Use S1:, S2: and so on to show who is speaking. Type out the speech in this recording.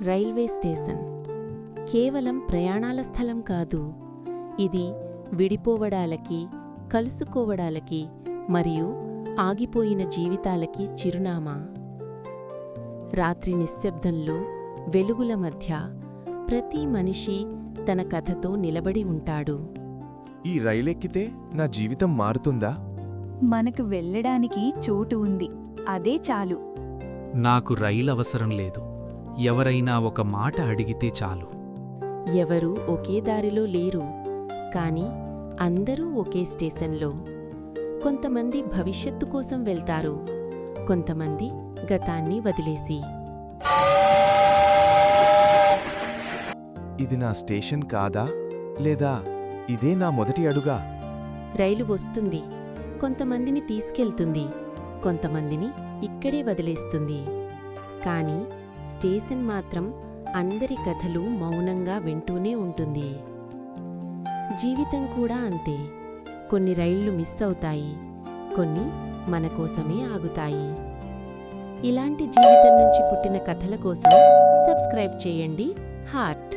S1: Railway station కేవలం ప్రయాణాల స్థలం కాదు. ఇది విడిపోవడాలకి, కలుసుకోవడాలకి మరియు ఆగిపోయిన జీవితాలకి చిరునామా. రాత్రి నిశ్శబ్దంలో, వెలుగుల మధ్య ప్రతి మనిషి తన కథతో నిలబడి ఉంటాడు.
S2: ఈ రైలెక్కితే నా జీవితం మారుతుందా?
S3: మనకు వెళ్ళడానికి చోటు ఉంది, అదే చాలు.
S4: నాకు రైలవసరం లేదు, ఎవరైనా ఒక మాట అడిగితే చాలు.
S1: ఎవరూ ఒకే దారిలో లేరు, కాని అందరూ ఒకే స్టేషన్లో. కొంతమంది భవిష్యత్తు కోసం వెళ్తారు, కొంతమంది గతాన్ని వదిలేసి.
S2: ఇది నా స్టేషన్ కాదా, లేదా ఇదే నా మొదటి అడుగా?
S1: రైలు వస్తుంది, కొంతమందిని తీసుకెళ్తుంది, కొంతమందిని ఇక్కడే వదిలేస్తుంది. కాని స్టేషన్ మాత్రం అందరి కథలు మౌనంగా వింటూనే ఉంటుంది. జీవితం కూడా అంతే. కొన్ని రైళ్లు మిస్ అవుతాయి, కొన్ని మన కోసమే ఆగుతాయి. ఇలాంటి జీవితం నుంచి పుట్టిన కథల కోసం సబ్స్క్రైబ్ చేయండి హార్ట్.